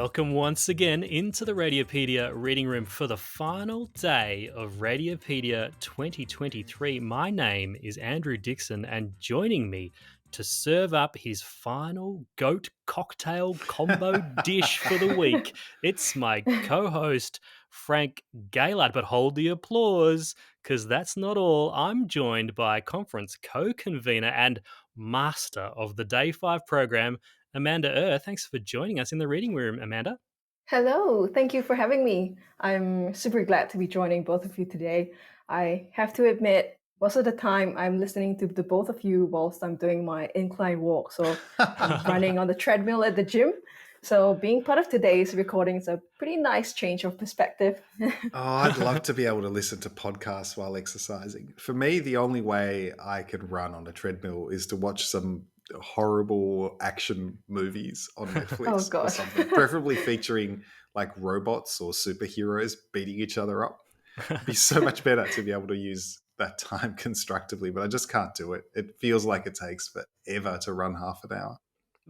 Welcome once again into the Radiopaedia reading room for the final day of Radiopaedia 2023. My name is Andrew Dixon, and joining me to serve up his final goat cocktail combo dish for the week, it's my co-host Frank Gaylard. But hold the applause, because that's not all. I'm joined by conference co-convener and master of the Day 5 program, Amanda. Thanks for joining us in the reading room, Amanda. Hello, thank you for having me. I'm super glad to be joining both of you today. I have to admit, most of the time I'm listening to the both of you whilst I'm doing my incline walk. So I'm running on the treadmill at the gym. So being part of today's recording is a pretty nice change of perspective. I'd love to be able to listen to podcasts while exercising. For me, the only way I can run on a treadmill is to watch some horrible action movies on Netflix or something, preferably featuring like robots or superheroes beating each other up. It'd be so much better to be able to use that time constructively, but I just can't do it. It feels like it takes forever to run half an hour.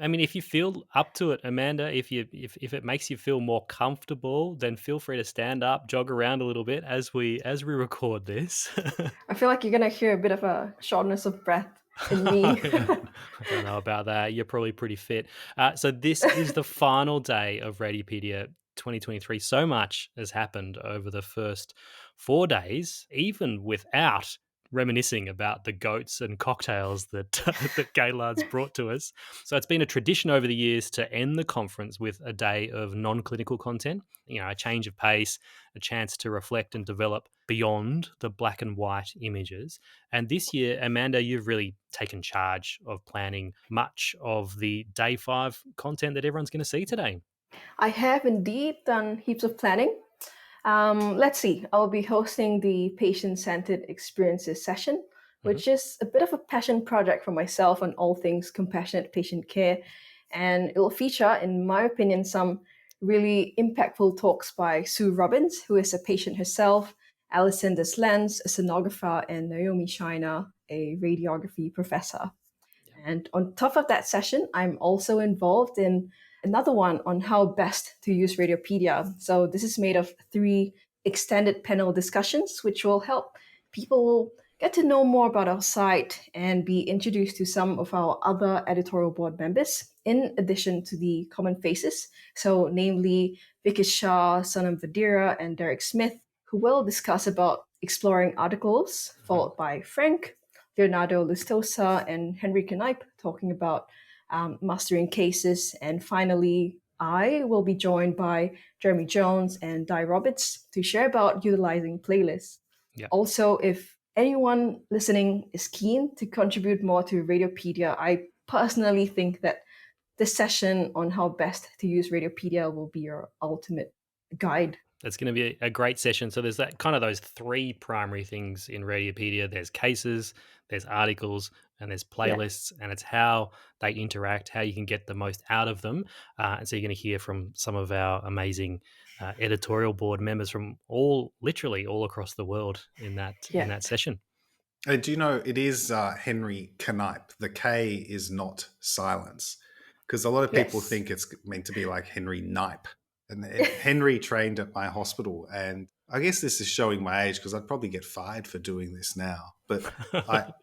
I mean, if you feel up to it, Amanda, if it makes you feel more comfortable, then feel free to stand up, jog around a little bit as we record this. I feel like you're going to hear a bit of a shortness of breath in me. I don't know about that. You're probably pretty fit. So this is the final day of Radiopaedia 2023. So much has happened over the first 4 days, even without reminiscing about the goats and cocktails that that Gaylard's brought to us. So it's been a tradition over the years to end the conference with a day of non-clinical content, a change of pace, a chance to reflect and develop beyond the black and white images. And this year, Amanda, you've really taken charge of planning much of the Day 5 content that everyone's going to see today. I have indeed done heaps of planning. Let's see, I'll be hosting the patient-centered experiences session, which is a bit of a passion project for myself on all things compassionate patient care. And it will feature, in my opinion, some really impactful talks by Sue Robbins, who is a patient herself, Alison Deslandes, a sonographer, and Naomi, a radiography professor. And on top of that session, I'm also involved in another one on how best to use Radiopaedia. So this is made of 3 extended panel discussions, which will help people get to know more about our site and be introduced to some of our other editorial board members, in addition to the common faces. So namely Vikas, Shah, Sonam, Vadera, and Derek Smith, who will discuss about exploring articles, followed by Frank, Leonardo, Lustosa, and Knipe talking about mastering cases. And finally, I will be joined by Jeremy Jones and Di Roberts to share about utilizing playlists. Yep. Also, if anyone listening is keen to contribute more to Radiopaedia, I personally think that this session on how best to use Radiopaedia will be your ultimate guide. It's going to be a great session. So there's that kind of those 3 primary things in Radiopaedia. There's cases, there's articles, and there's playlists, and it's how they interact, how you can get the most out of them. And so you're going to hear from some of our amazing editorial board members from literally all across the world in that session. Do you know it is Henry Knipe? The K is not silence, because a lot of people think it's meant to be like Henry Knipe. And Henry trained at my hospital, and I guess this is showing my age because I'd probably get fired for doing this now. But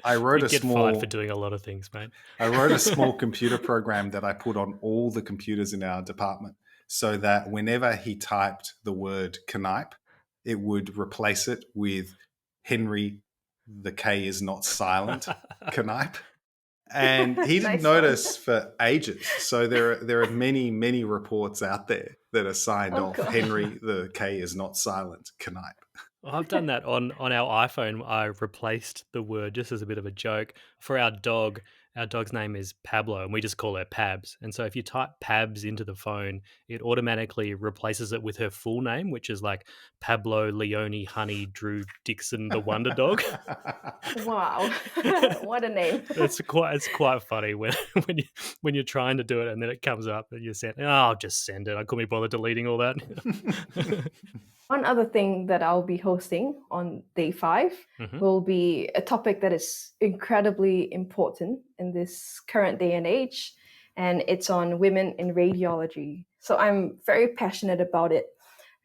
I wrote You'd get fired for doing a lot of things, mate. I wrote a small computer program that I put on all the computers in our department, so that whenever he typed the word Knipe, it would replace it with Henry. The K is not silent, Knipe. And he didn't notice for ages. So there are many reports out there that are signed off. God. Henry, the K is not silent, Knipe. Well, I've done that on our iPhone. I replaced the word just as a bit of a joke for our dog. Our dog's name is Pablo, and we just call her Pabs. And so if you type Pabs into the phone, it automatically replaces it with her full name, which is like Pablo Leone Honey Drew Dixon, the Wonder Dog. Wow, what a name! It's quite funny when you're trying to do it and then it comes up and you said, "Oh, I'll just send it. I couldn't be bothered deleting all that." One other thing that I'll be hosting on day 5 will be a topic that is incredibly important in this current day and age, and it's on women in radiology. So I'm very passionate about it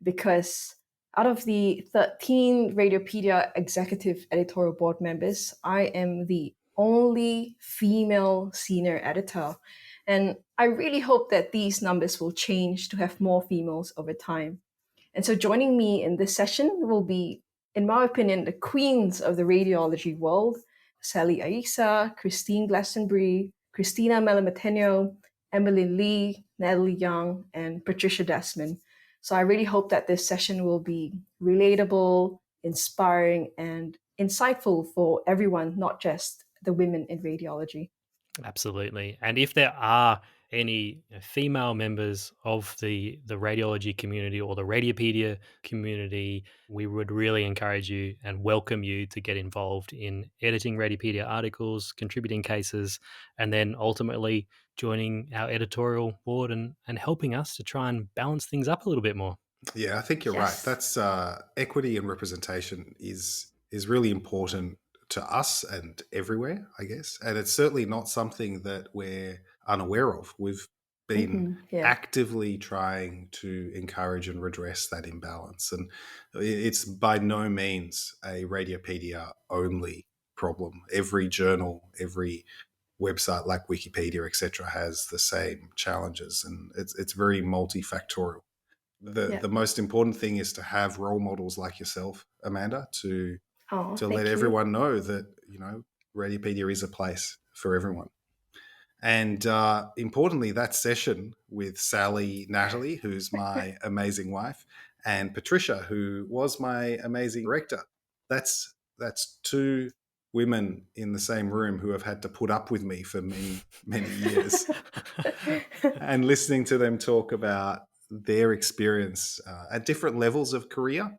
because out of the 13 Radiopaedia executive editorial board members, I am the only female senior editor. And I really hope that these numbers will change to have more females over time. And so joining me in this session will be, in my opinion, the queens of the radiology world: Sally Ayesa, Christine Glastonbury, Christina Malamateniou, Emmeline Lee, Natalie Young, and Patricia Desmond. So I really hope that this session will be relatable, inspiring, and insightful for everyone, not just the women in radiology. Absolutely. And if there are any female members of the radiology community or the Radiopaedia community, we would really encourage you and welcome you to get involved in editing Radiopaedia articles, contributing cases, and then ultimately joining our editorial board and helping us to try and balance things up a little bit more. Yeah, I think you're right. Yes. That's equity and representation is really important to us and everywhere, I guess. And it's certainly not something that we're unaware of. We've been Yeah. actively trying to encourage and redress that imbalance. And it's by no means a Radiopaedia only problem. Every journal, every website like Wikipedia, etc., has the same challenges, and it's very multifactorial. The most important thing is to have role models like yourself, Amanda, to let everyone know that, you know, Radiopaedia is a place for everyone. And importantly, that session with Sally, Natalie, who's my amazing wife, and Patricia, who was my amazing director, that's two women in the same room who have had to put up with me for many years. And listening to them talk about their experience at different levels of career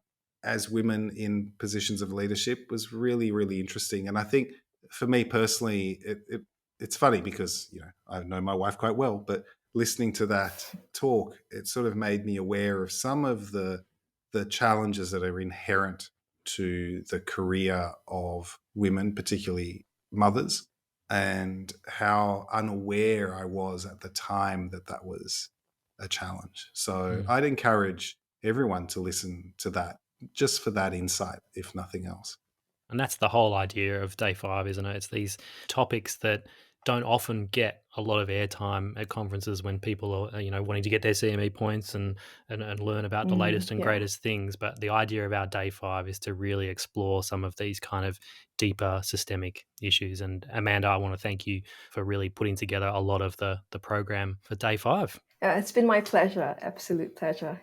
as women in positions of leadership was really, really interesting. And I think for me personally, it's funny because, you know, I know my wife quite well, but listening to that talk, it sort of made me aware of some of the challenges that are inherent to the career of women, particularly mothers, and how unaware I was at the time that was a challenge. So I'd encourage everyone to listen to that just for that insight, if nothing else. And that's the whole idea of Day 5, isn't it? It's these topics that don't often get a lot of airtime at conferences when people are, you know, wanting to get their CME points and learn about the latest and greatest things. But the idea of our Day 5 is to really explore some of these kind of deeper systemic issues. And Amanda, I want to thank you for really putting together a lot of the program for Day 5. It's been my pleasure, absolute pleasure.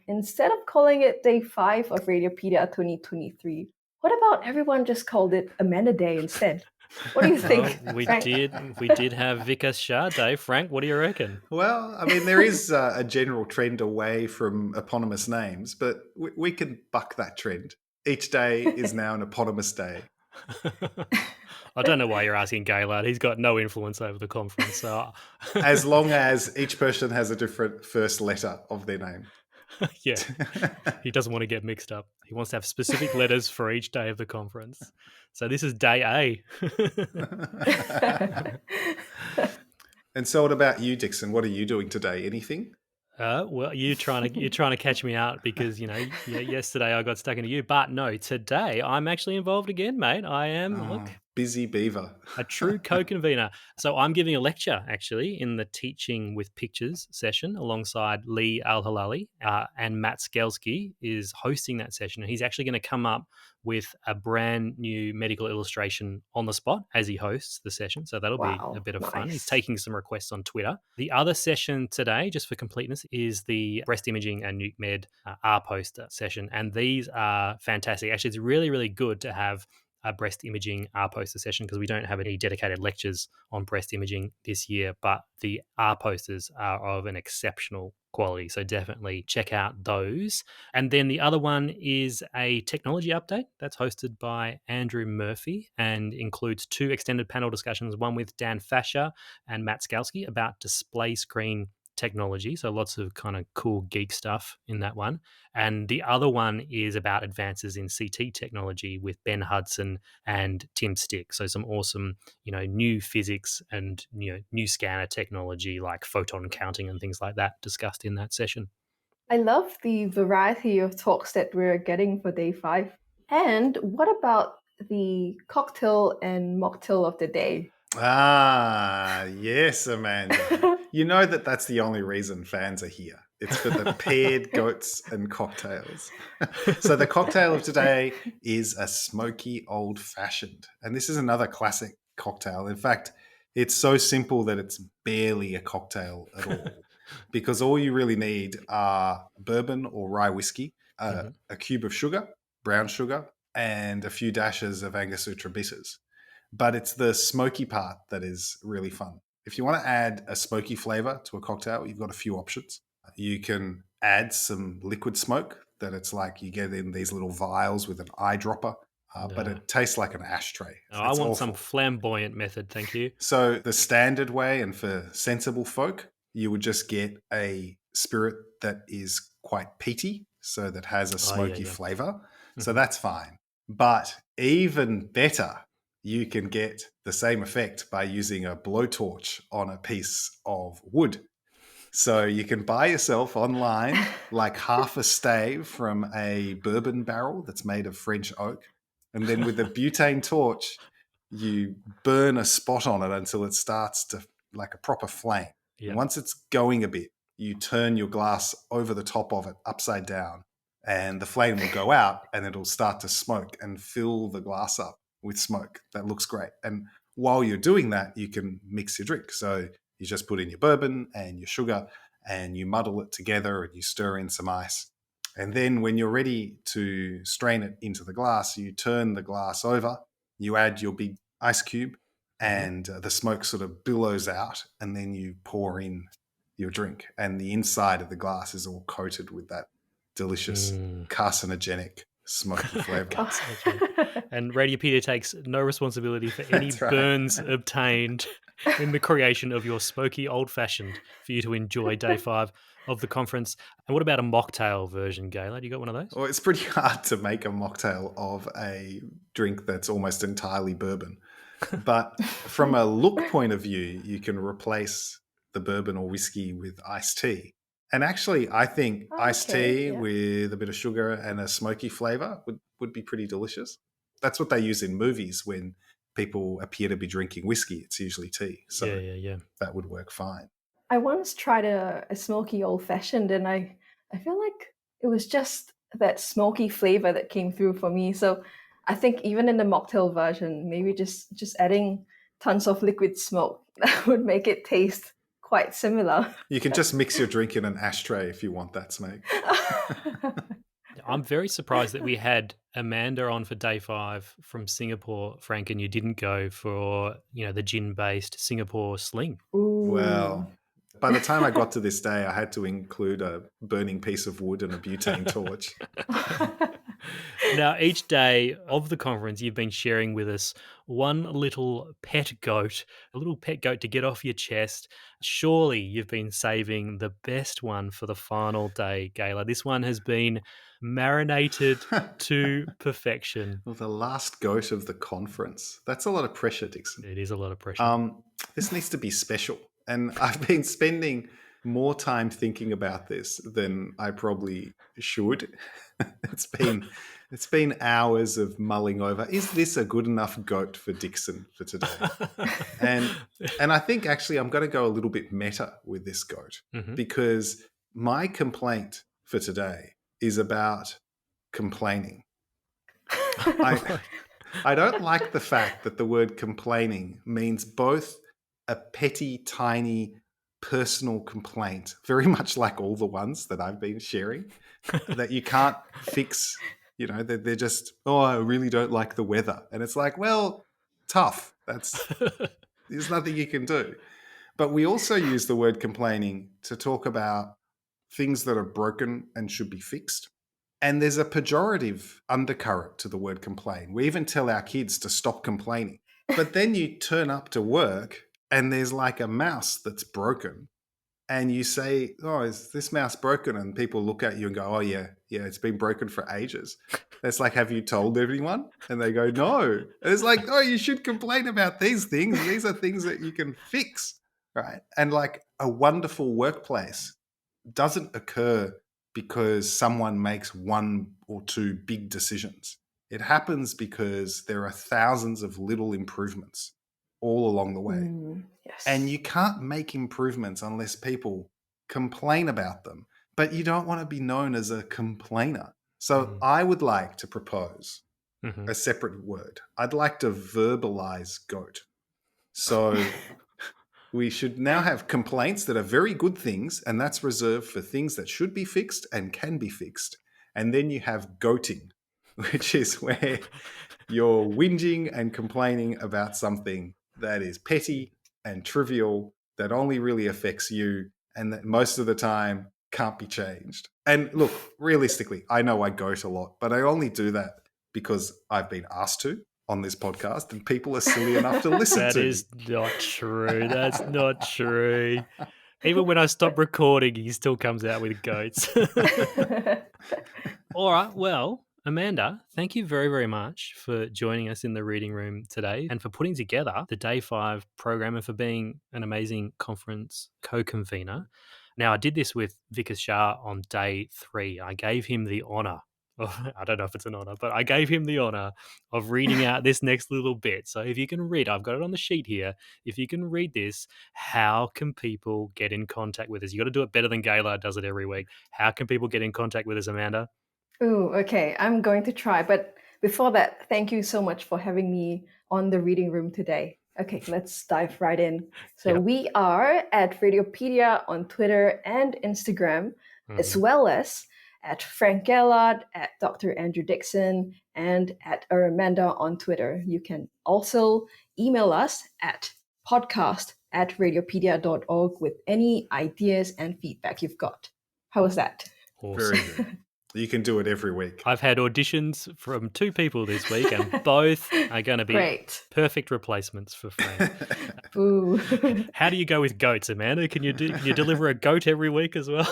Instead of calling it Day 5 of Radiopaedia 2023, what about everyone just called it Amanda Day instead? What do you think? We Frank? we did have Vikas Shah Day. Frank, what do you reckon? Well, I mean, there is a general trend away from eponymous names, but we can buck that trend. Each day is now an eponymous day. I don't know why you're asking Gaylard. He's got no influence over the conference. So as long as each person has a different first letter of their name. Yeah, he doesn't want to get mixed up. He wants to have specific letters for each day of the conference. So this is day A. And so what about you, Dixon? What are you doing today? Anything? Well, you're trying to catch me out because, you know, yesterday I got stuck into you, but no, today I'm actually involved again, mate. I am busy beaver, a true co-convener. So I'm giving a lecture actually in the Teaching with Pictures session alongside Lee Alhilali, and Matt Skalski is hosting that session. And he's actually going to come up with a brand new medical illustration on the spot as he hosts the session. So that'll be a bit of fun. He's taking some requests on Twitter. The other session today, just for completeness, is the breast imaging and nuke med R poster session. And these are fantastic. Actually, it's really, really good to have a breast imaging R poster session because we don't have any dedicated lectures on breast imaging this year, but the R posters are of an exceptional quality. So definitely check out those. And then the other one is a technology update that's hosted by Andrew Murphy and includes 2 extended panel discussions, one with Dan Fascia and Matt Skalski about display screen technology. So lots of kind of cool geek stuff in that one. And the other one is about advances in CT technology with Ben Hudson and Tim Stick. So some awesome, new physics and, new scanner technology like photon counting and things like that discussed in that session. I love the variety of talks that we're getting for day 5. And what about the cocktail and mocktail of the day? Ah, yes, Amanda. You know that's the only reason fans are here. It's for the paired goats and cocktails. So the cocktail of today is a Smokey Old Fashioned. And this is another classic cocktail. In fact, it's so simple that it's barely a cocktail at all. Because all you really need are bourbon or rye whiskey, a cube of sugar, brown sugar, and a few dashes of Angostura bitters. But it's the smoky part that is really fun. If you want to add a smoky flavor to a cocktail, you've got a few options. You can add some liquid smoke that it's like you get in these little vials with an eyedropper, but it tastes like an ashtray. I want awful. Some flamboyant method, thank you. So the standard way, and for sensible folk, you would just get a spirit that is quite peaty, so that has a smoky flavor. So that's fine. But even better, you can get the same effect by using a blowtorch on a piece of wood. So you can buy yourself online like half a stave from a bourbon barrel that's made of French oak. And then with a butane torch, you burn a spot on it until it starts to like a proper flame. Yep. And once it's going a bit, you turn your glass over the top of it upside down, and the flame will go out and it'll start to smoke and fill the glass up with smoke. That looks great. And while you're doing that, you can mix your drink. So you just put in your bourbon and your sugar and you muddle it together and you stir in some ice. And then when you're ready to strain it into the glass, you turn the glass over, you add your big ice cube, and the smoke sort of billows out, and then you pour in your drink. And the inside of the glass is all coated with that delicious carcinogenic smoky flavor. And Radiopaedia takes no responsibility for any burns obtained in the creation of your Smokey Old Fashioned for you to enjoy day 5 of the conference. And what about a mocktail version, Gayla? Do you got one of those? Well, it's pretty hard to make a mocktail of a drink that's almost entirely bourbon. But from a look point of view, you can replace the bourbon or whiskey with iced tea. And actually, I think iced tea with a bit of sugar and a smoky flavor would be pretty delicious. That's what they use in movies when people appear to be drinking whiskey. It's usually tea. So that would work fine. I once tried a Smokey Old Fashioned, and I feel like it was just that smoky flavor that came through for me. So I think even in the mocktail version, maybe just adding tons of liquid smoke that would make it taste quite similar. You can just mix your drink in an ashtray if you want that, Snake. I'm very surprised that we had Amanda on for day 5 from Singapore, Frank, and you didn't go for, the gin-based Singapore sling. Ooh. Well, by the time I got to this day, I had to include a burning piece of wood and a butane torch. Now, each day of the conference, you've been sharing with us one little pet goat, a little pet goat to get off your chest. Surely you've been saving the best one for the final day, Gayla. This one has been marinated to perfection. Well, the last goat of the conference. That's a lot of pressure, Dixon. It is a lot of pressure. This needs to be special. And I've been spending more time thinking about this than I probably should. It's been hours of mulling over. Is this a good enough goat for Dixon for today? And I think actually I'm going to go a little bit meta with this goat because my complaint for today is about complaining. I don't like the fact that the word complaining means both a petty, tiny, personal complaint, very much like all the ones that I've been sharing, that you can't fix. They're just, I really don't like the weather. And it's like, well, tough. There's nothing you can do. But we also use the word complaining to talk about things that are broken and should be fixed. And there's a pejorative undercurrent to the word complain. We even tell our kids to stop complaining. But then you turn up to work and there's like a mouse that's broken and you say, "Oh, is this mouse broken?" and people look at you and go, "Oh yeah, it's been broken for ages." It's like, "Have you told anyone?" And they go, "No." And it's like, "Oh, you should complain about these things. These are things that you can fix." Right. And like a wonderful workplace doesn't occur because someone makes one or two big decisions. It happens because there are thousands of little improvements all along the way. Yes. And you can't make improvements unless people complain about them. But you don't want to be known as a complainer. So I would like to propose a separate word. I'd like to verbalize goat. So we should now have complaints that are very good things, and that's reserved for things that should be fixed and can be fixed. And then you have goating, which is where you're whinging and complaining about something that is petty and trivial, that only really affects you, and that most of the time can't be changed. And look, realistically, I know I goat a lot, but I only do that because I've been asked to on this podcast, and people are silly enough to listen to. That is not true. That's not true. Even when I stop recording, he still comes out with goats. All right. Well, Amanda, thank you very, very much for joining us in the reading room today and for putting together the Day 5 program and for being an amazing conference co-convener. Now, I did this with Vikas Shah on Day 3. I gave him the honour. I don't know if it's an honour, but I gave him the honour of reading out this next little bit. So if you can read, I've got it on the sheet here. If you can read this, how can people get in contact with us? You got to do it better than Gaylord does it every week. How can people get in contact with us, Amanda? Oh, okay. I'm going to try. But before that, thank you so much for having me on the reading room today. Okay, let's dive right in. So we are at Radiopaedia on Twitter and Instagram, as well as at Frank Gellard, at Dr. Andrew Dixon, and at Amanda on Twitter. You can also email us at podcast@radiopaedia.org with any ideas and feedback you've got. How was that? Awesome. Very good. You can do it every week. I've had auditions from 2 people this week, and both are going to be perfect replacements for Frank. Ooh. How do you go with goats, Amanda? Can you deliver a goat every week as well?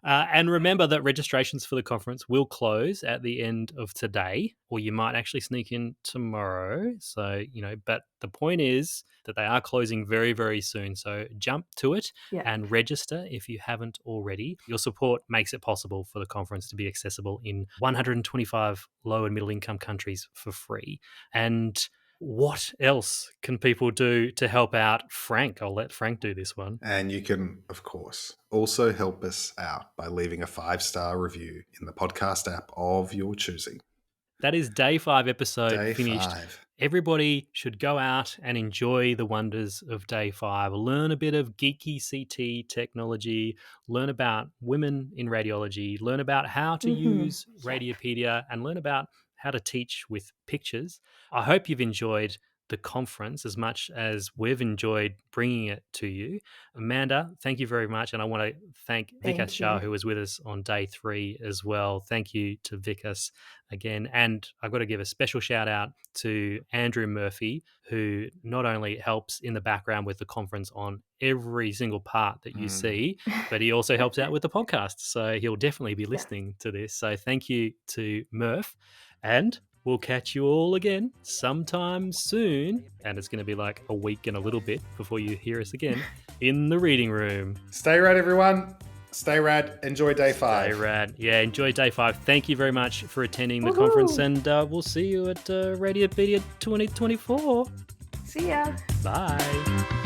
And remember that registrations for the conference will close at the end of today, or you might actually sneak in tomorrow. So, but the point is that they are closing very, very soon. So jump to it and register if you haven't already. Your support makes it possible for the conference to be accessible in 125 low and middle income countries for free. And what else can people do to help out Frank? I'll let Frank do this one. And you can, of course, also help us out by leaving a 5-star review in the podcast app of your choosing. That is Day 5 episode finished. 5. Everybody should go out and enjoy the wonders of Day 5. Learn a bit of geeky CT technology. Learn about women in radiology. Learn about how to use Radiopaedia and learn about how to teach with pictures. I hope you've enjoyed the conference as much as we've enjoyed bringing it to you. Amanda, thank you very much. And I want to thank Vikas Shah, who was with us on Day 3 as well. Thank you to Vikas again. And I've got to give a special shout out to Andrew Murphy, who not only helps in the background with the conference on every single part that you see, but he also helps out with the podcast. So he'll definitely be listening to this. So thank you to Murph. And we'll catch you all again sometime soon. And it's going to be like a week and a little bit before you hear us again in the reading room. Stay rad, everyone. Stay rad. Enjoy Day 5. Stay rad. Yeah, enjoy Day 5. Thank you very much for attending the conference. And we'll see you at Radiopaedia 2024. See ya. Bye.